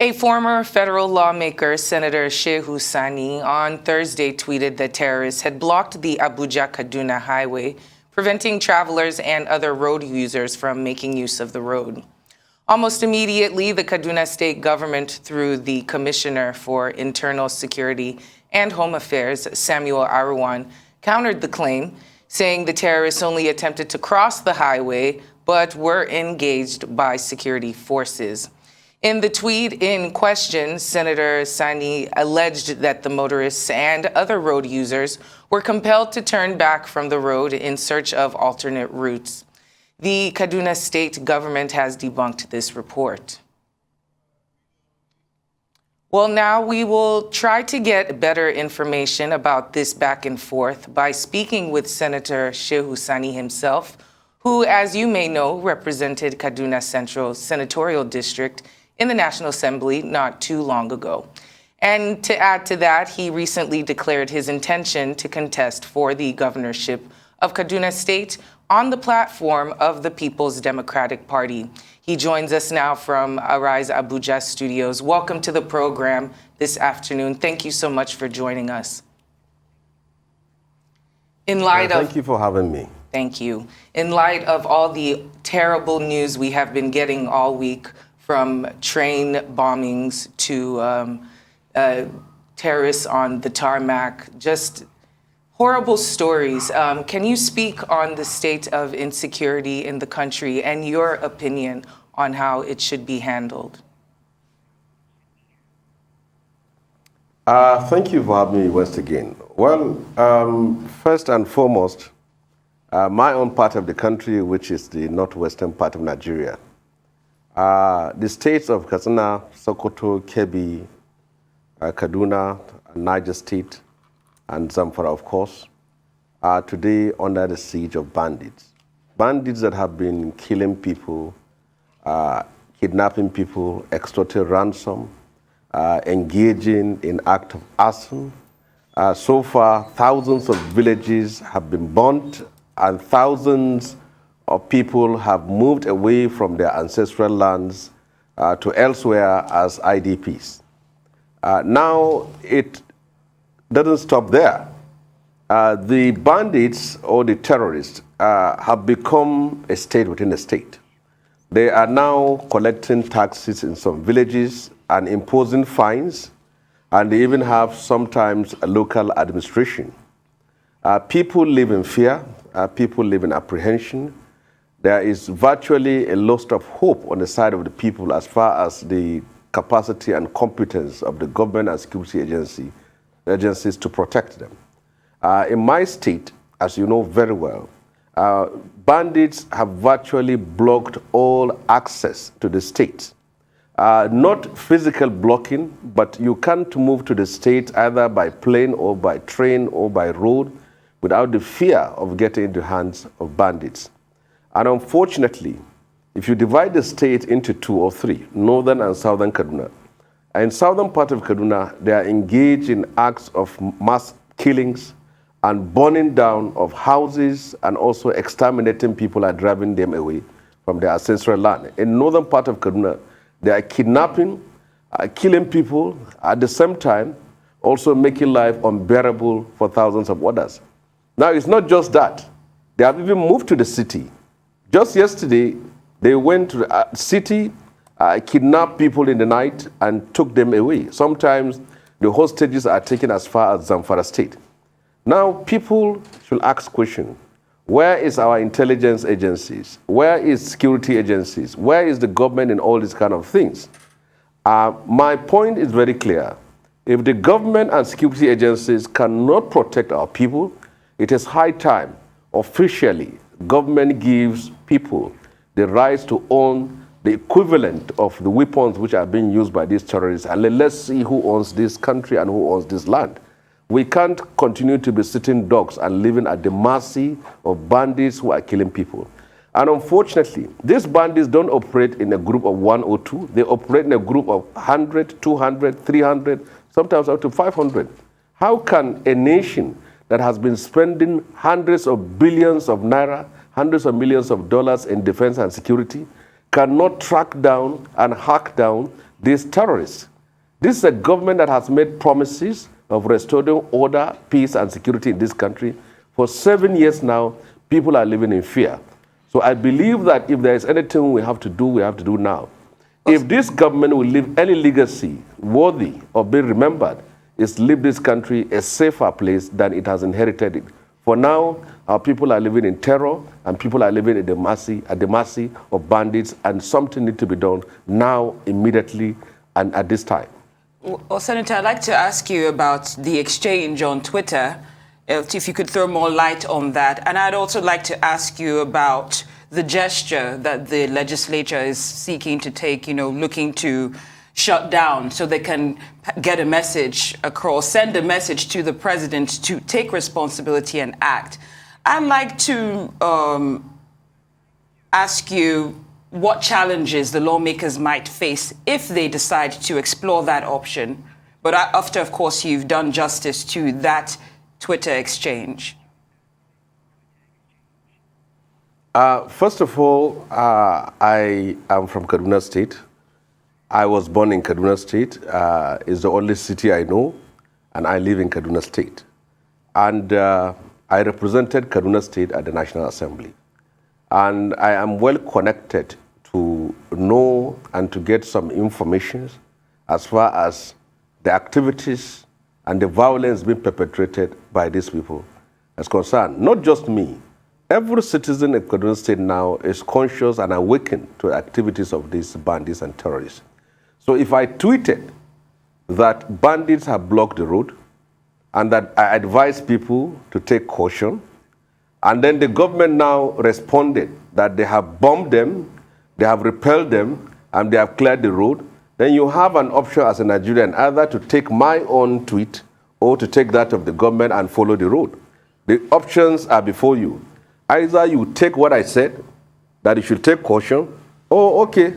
A former federal lawmaker, Senator Shehu Sani, on Thursday tweeted that terrorists had blocked the Abuja-Kaduna highway, preventing travelers and other road users from making use of the road. Almost immediately, the Kaduna State government, through the Commissioner for Internal Security and Home Affairs, Samuel Aruwan, countered the claim, saying the terrorists only attempted to cross the highway but were engaged by security forces. In the tweet in question, Senator Sani alleged that the motorists and other road users were compelled to turn back from the road in search of alternate routes. The Kaduna State government has debunked this report. Well, now we will try to get better information about this back and forth by speaking with Senator Shehu Sani himself, who, as you may know, represented Kaduna Central Senatorial District in the National Assembly not too long ago. And to add to that, he recently declared his intention to contest for the governorship of Kaduna State on the platform of the People's Democratic Party. He joins us now from Arise Abuja Studios. Welcome to the program this afternoon. Thank you so much for joining us. Thank you for having me. Thank you. In light of all the terrible news we have been getting all week, from train bombings to terrorists on the tarmac, just horrible stories. Can you speak on the state of insecurity in the country and your opinion on how it should be handled? Thank you for having me once again. Well, first and foremost, my own part of the country, which is the northwestern part of Nigeria, the states of Katsina, Sokoto, Kebbi, Kaduna, Niger State, and Zamfara, of course, are today under the siege of bandits. Bandits that have been killing people, kidnapping people, extorting ransom, engaging in acts of arson. So far, thousands of villages have been burnt, and thousands of people have moved away from their ancestral lands to elsewhere as IDPs. Now, it doesn't stop there. The bandits or the terrorists have become a state within a state. They are now collecting taxes in some villages and imposing fines, and they even have sometimes a local administration. People live in fear, people live in apprehension. There is virtually a loss of hope on the side of the people as far as the capacity and competence of the government and security agencies to protect them. In my state, as you know very well, bandits have virtually blocked all access to the state. Not physical blocking, but you can't move to the state either by plane or by train or by road without the fear of getting into the hands of bandits. And unfortunately, if you divide the state into two or three, northern and southern Kaduna, in southern part of Kaduna, they are engaged in acts of mass killings and burning down of houses and also exterminating people and driving them away from their ancestral land. In northern part of Kaduna, they are kidnapping, killing people, at the same time also making life unbearable for thousands of others. Now, it's not just that. They have even moved to the city. Just yesterday, they went to the city, kidnapped people in the night, and took them away. Sometimes the hostages are taken as far as Zamfara State. Now, people should ask questions. Where is our intelligence agencies? Where is security agencies? Where is the government in all these kind of things? My point is very clear. If the government and security agencies cannot protect our people, it is high time, officially, government gives people the right to own the equivalent of the weapons which are being used by these terrorists. And let's see who owns this country and who owns this land. We can't continue to be sitting ducks and living at the mercy of bandits who are killing people. And unfortunately, these bandits don't operate in a group of 1 or 2. They operate in a group of 100, 200, 300, sometimes up to 500. How can a nation that has been spending hundreds of billions of naira, hundreds of millions of dollars in defense and security, cannot track down and hack down these terrorists. This is a government that has made promises of restoring order, peace, and security in this country. For 7 years now, people are living in fear. So I believe that if there is anything we have to do now. If this government will leave any legacy worthy of being remembered, is leave this country a safer place than it has inherited it. For now, our people are living in terror, and people are living at the mercy of bandits, and something needs to be done now, immediately, and at this time. Well, Senator, I'd like to ask you about the exchange on Twitter, if you could throw more light on that. And I'd also like to ask you about the gesture that the legislature is seeking to take, looking to shut down so they can get a message across, send a message to the president to take responsibility and act. I'd like to ask you what challenges the lawmakers might face if they decide to explore that option, but after, of course, you've done justice to that Twitter exchange. First of all, I am from Kaduna State. I was born in Kaduna State. It's the only city I know, and I live in Kaduna State. And I represented Kaduna State at the National Assembly. And I am well connected to know and to get some information as far as the activities and the violence being perpetrated by these people is concerned. Not just me. Every citizen in Kaduna State now is conscious and awakened to the activities of these bandits and terrorists. So if I tweeted that bandits have blocked the road and that I advise people to take caution, and then the government now responded that they have bombed them, they have repelled them, and they have cleared the road, then you have an option as a Nigerian either to take my own tweet or to take that of the government and follow the road. The options are before you. Either you take what I said, that you should take caution, or okay,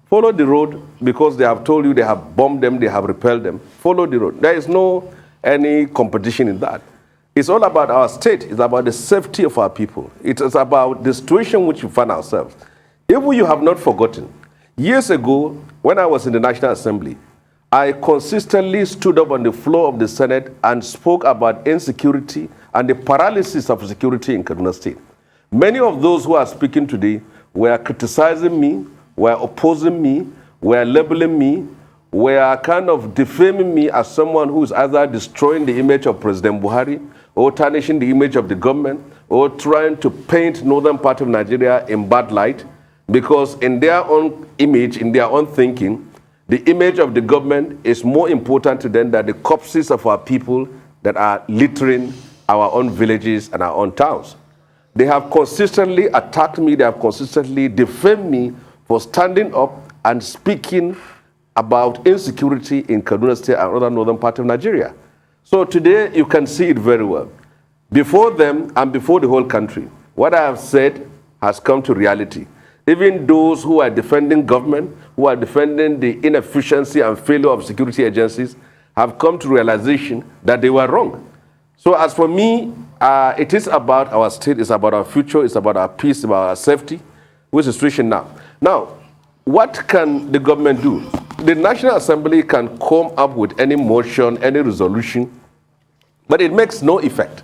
follow the road because they have told you they have bombed them, they have repelled them. Follow the road. There is no any competition in that. It's all about our state. It's about the safety of our people. It is about the situation in which we find ourselves. If you have not forgotten, years ago, when I was in the National Assembly, I consistently stood up on the floor of the Senate and spoke about insecurity and the paralysis of security in Kaduna State. Many of those who are speaking today were criticizing me, were opposing me, were labeling me, were kind of defaming me as someone who is either destroying the image of President Buhari or tarnishing the image of the government or trying to paint northern part of Nigeria in bad light, because in their own image, in their own thinking, the image of the government is more important to them than the corpses of our people that are littering our own villages and our own towns. They have consistently attacked me, they have consistently defamed me for standing up and speaking about insecurity in Kaduna State and other northern part of Nigeria. So today you can see it very well. Before them and before the whole country, what I have said has come to reality. Even those who are defending government, who are defending the inefficiency and failure of security agencies, have come to realization that they were wrong. So as for me, it is about our state, it's about our future, it's about our peace, about our safety. Which is the situation now? Now, what can the government do? The National Assembly can come up with any motion, any resolution, but it makes no effect.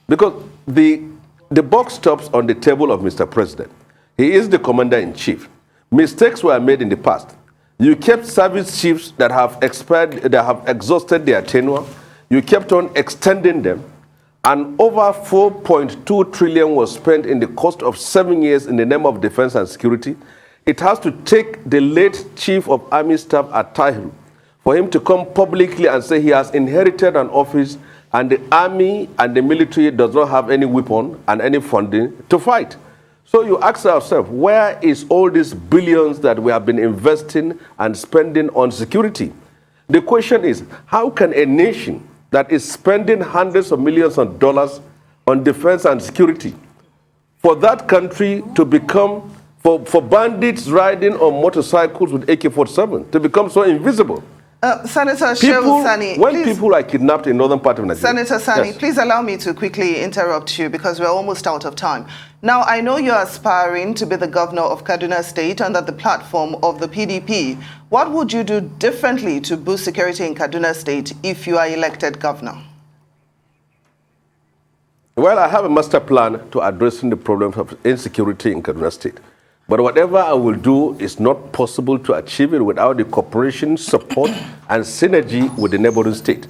Because the buck stops on the table of Mr. President. He is the commander-in-chief. Mistakes were made in the past. You kept service chiefs that have expired, that have exhausted their tenure. You kept on extending them. And over 4.2 trillion was spent in the course of 7 years in the name of defense and security. It has to take the late Chief of Army Staff at Tahiru for him to come publicly and say he has inherited an office and the army and the military does not have any weapon and any funding to fight. So you ask yourself, where is all these billions that we have been investing and spending on security? The question is, how can a nation that is spending hundreds of millions of dollars on defense and security, for that country to become, for bandits riding on motorcycles with AK-47 to become so invisible? Senator Shehu Sani, when people are kidnapped in northern part of Nigeria. Senator Sani, yes. Please allow me to quickly interrupt you because we're almost out of time. Now, I know you're aspiring to be the governor of Kaduna State under the platform of the PDP. What would you do differently to boost security in Kaduna State if you are elected governor? Well, I have a master plan to addressing the problems of insecurity in Kaduna State. But whatever I will do is not possible to achieve it without the cooperation, support, and synergy with the neighboring state.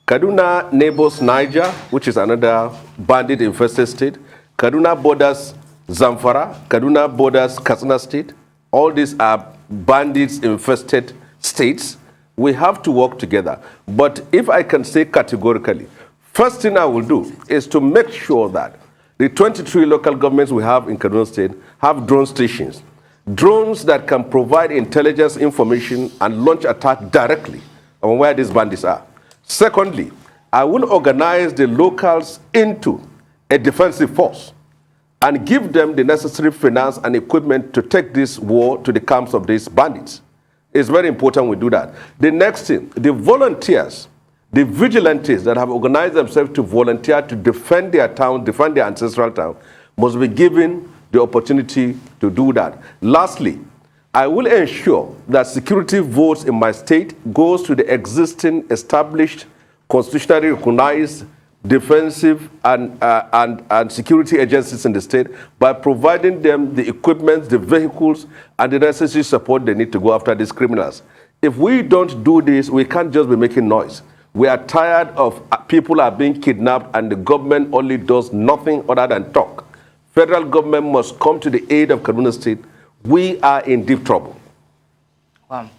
Kaduna neighbors Niger, which is another bandit-infested state. Kaduna borders Zamfara. Kaduna borders Kaduna State. All these are bandits-infested states. We have to work together. But if I can say categorically, first thing I will do is to make sure that the 23 local governments we have in Kaduna State have drone stations. Drones that can provide intelligence information and launch attack directly on where these bandits are. Secondly, I will organize the locals into a defensive force and give them the necessary finance and equipment to take this war to the camps of these bandits. It's very important we do that. The next thing, the volunteers, the vigilantes that have organized themselves to volunteer to defend their town, defend their ancestral town, must be given the opportunity to do that. Lastly, I will ensure that security votes in my state goes to the existing established, constitutionally recognized defensive and security agencies in the state by providing them the equipment, the vehicles, and the necessary support they need to go after these criminals. If we don't do this, we can't just be making noise. We are tired of people are being kidnapped and the government only does nothing other than talk. Federal government must come to the aid of Kaduna State. We are in deep trouble. Wow.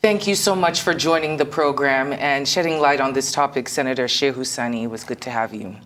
Thank you so much for joining the program and shedding light on this topic, Senator Shehu Sani. It was good to have you.